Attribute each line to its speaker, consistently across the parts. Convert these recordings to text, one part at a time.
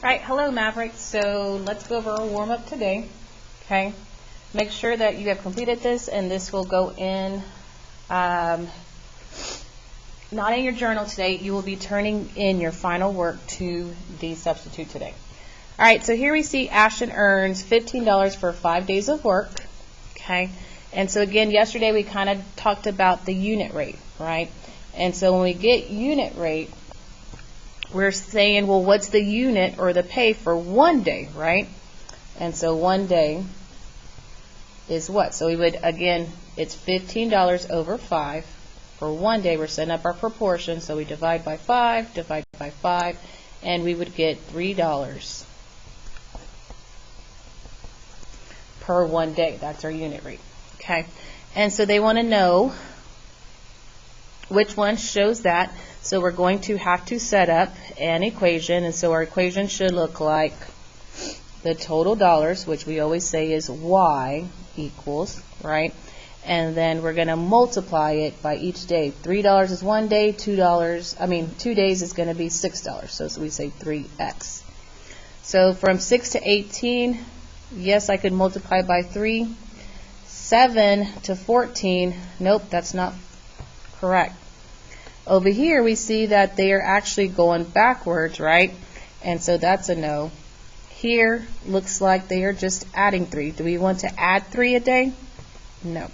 Speaker 1: All right, hello Mavericks. So let's go over our warm-up today. Okay, make sure that you have completed this, and this will go in, not in your journal today. You will be turning in your final work to the substitute today. All right, so here we see Ashton earns $15 for 5 days of work. Okay, and so again, yesterday we kind of talked about the unit rate, right? And so when we get unit rate, we're saying, well, what's the unit or the pay for 1 day, right? And so 1 day is what? So we would, again, it's $15 over 5. For 1 day, we're setting up our proportion. So we divide by 5, and we would get $3 per 1 day. That's our unit rate. Okay. And so they want to know which one shows that. So we're going to have to set up an equation, and so our equation should look like the total dollars, which we always say is Y equals, right? And then we're going to multiply it by each day. $3 is 1 day, 2 days is going to be $6. So we say 3x. So from 6 to 18, yes, I could multiply by 3. 7 to 14, nope, that's not correct. Over here we see that they are actually going backwards, right? And so that's a no. Here looks like they are just adding 3. Do we want to add 3 a day? No.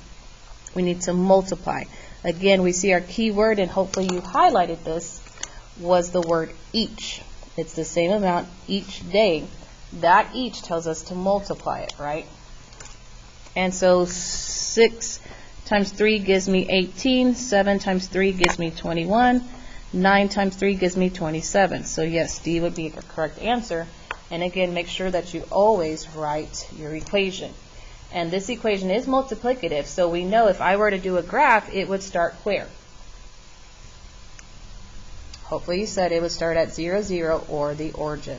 Speaker 1: We need to multiply. Again, we see our key word, and hopefully you highlighted this, was the word each. It's the same amount each day. That each tells us to multiply it, right? And so 6 times 3 gives me 18, 7 times 3 gives me 21, 9 times 3 gives me 27. So yes, D would be the correct answer. And again, make sure that you always write your equation. And this equation is multiplicative, so we know if I were to do a graph, it would start where? Hopefully you said it would start at 0, 0, or the origin.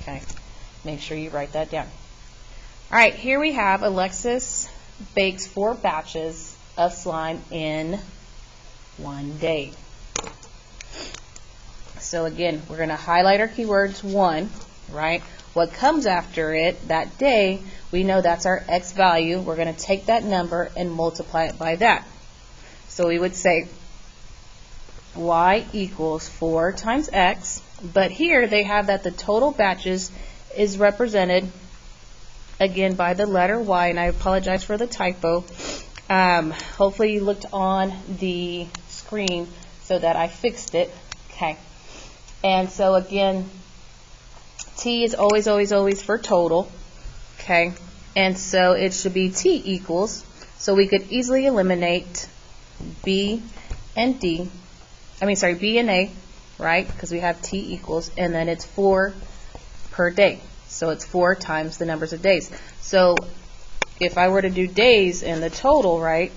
Speaker 1: Okay, make sure you write that down. All right, here we have Alexis bakes 4 batches of slime in 1 day. So again, we're going to highlight our keywords 1, right? What comes after it that day, we know that's our x value. We're going to take that number and multiply it by that. So we would say y equals 4 times x, but here they have that the total batches is represented again by the letter Y, and I apologize for the typo. Hopefully you looked on the screen so that I fixed it. Okay. And so again, T is always, always, always for total. Okay. And so it should be T equals, so we could easily eliminate B and D. B and A, right? Because we have T equals, and then it's 4 per day. So it's 4 times the numbers of days. So if I were to do days in the total, right,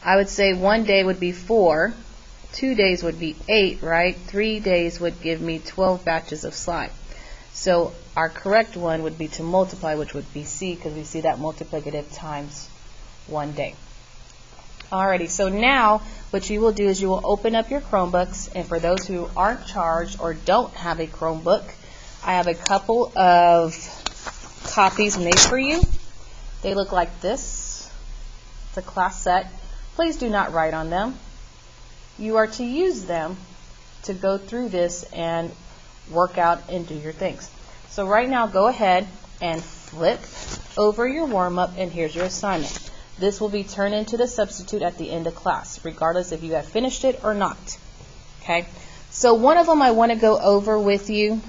Speaker 1: I would say 1 day would be 4, 2 days would be 8, right? 3 days would give me 12 batches of slime. So our correct one would be to multiply, which would be C, because we see that multiplicative times 1 day. Alrighty, so now what you will do is you will open up your Chromebooks, and for those who aren't charged or don't have a Chromebook, I have a couple of copies made for you. They look like this. It's a class set. Please do not write on them. You are to use them to go through this and work out and do your things. So right now, go ahead and flip over your warm-up, and here's your assignment. This will be turned into the substitute at the end of class, regardless if you have finished it or not. Okay? So one of them I want to go over with you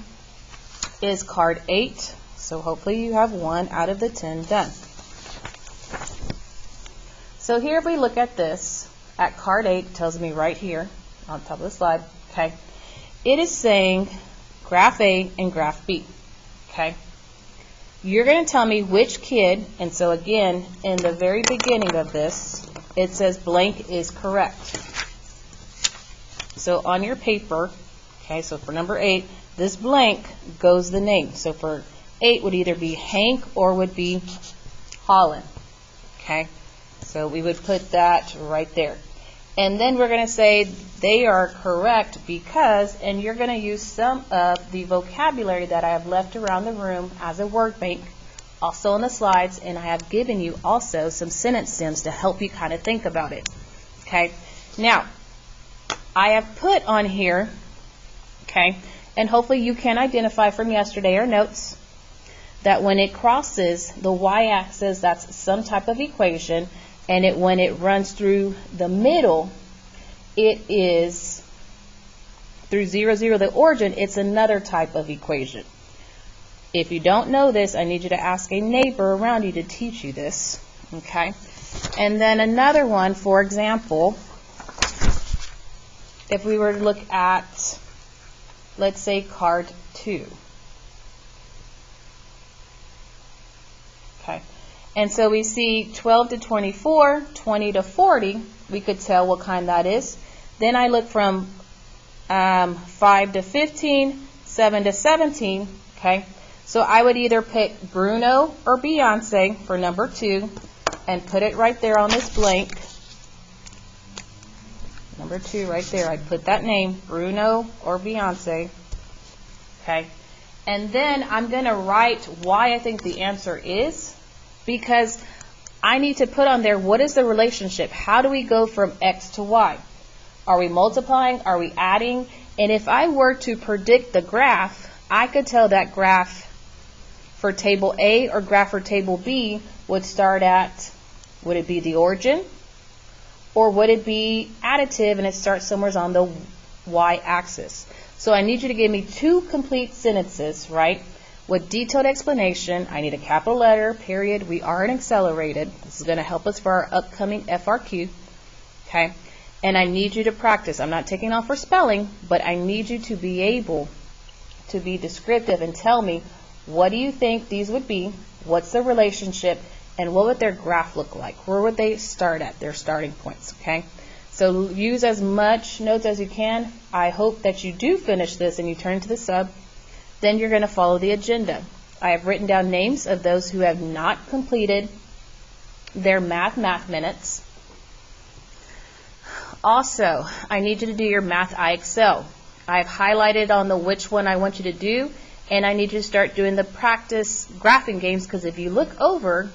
Speaker 1: is card 8. So hopefully you have 1 out of the 10 done. So here if we look at this, at card 8, it tells me right here on top of the slide, okay, it is saying graph A and graph B, okay. You're going to tell me which kid, and so again, in the very beginning of this, it says blank is correct. So on your paper, okay, so for number 8, this blank goes the name. So for 8 would either be Hank or would be Holland. Okay, so we would put that right there. And then we're going to say they are correct because, and you're going to use some of the vocabulary that I have left around the room as a word bank, also on the slides, and I have given you also some sentence stems to help you kind of think about it. Okay, now I have put on here, okay, and hopefully you can identify from yesterday or notes that when it crosses the y-axis, that's some type of equation, and when it runs through the middle, it is through 0, 0, the origin, it's another type of equation. If you don't know this, I need you to ask a neighbor around you to teach you this, okay? And then another one, for example, if we were to look at, let's say, card 2. Okay. And so we see 12 to 24, 20 to 40. We could tell what kind that is. Then I look from 5 to 15, 7 to 17. Okay. So I would either pick Bruno or Beyonce for number 2 and put it right there on this blank. Number 2 right there. I'd put that name, Bruno or Beyonce. Okay. And then I'm going to write why I think the answer is, because I need to put on there what is the relationship. How do we go from X to Y? Are we multiplying? Are we adding? And if I were to predict the graph, I could tell that graph for table A or graph for table B would start at, would it be the origin? Or would it be additive and it starts somewhere on the y-axis? So I need you to give me 2 complete sentences, right, with detailed explanation. I need a capital letter, period. We are in accelerated. This is going to help us for our upcoming FRQ. Okay? And I need you to practice. I'm not taking off for spelling, but I need you to be able to be descriptive and tell me, what do you think these would be? What's the relationship? And what would their graph look like? Where would they start at, their starting points? Okay? So use as much notes as you can. I hope that you do finish this and you turn to the sub. Then you're going to follow the agenda. I have written down names of those who have not completed their math minutes. Also, I need you to do your math IXL. I've highlighted on the which one I want you to do, and I need you to start doing the practice graphing games, because if you look over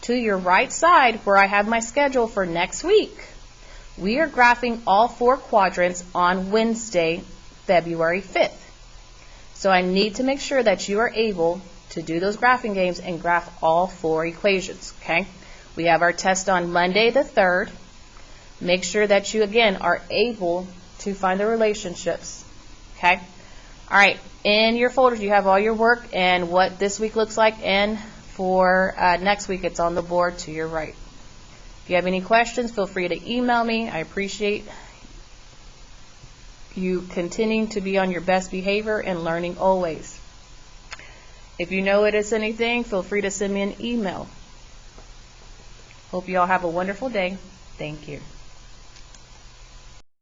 Speaker 1: to your right side where I have my schedule for next week, we are graphing all 4 quadrants on Wednesday, February 5th. So I need to make sure that you are able to do those graphing games and graph all 4 equations, okay? We have our test on Monday the 3rd. Make sure that you, again, are able to find the relationships, okay? All right, in your folders you have all your work and what this week looks like, and for next week it's on the board to your right. If you have any questions, feel free to email me. I appreciate you continuing to be on your best behavior and learning always. If you know it is anything, feel free to send me an email. Hope you all have a wonderful day. Thank you.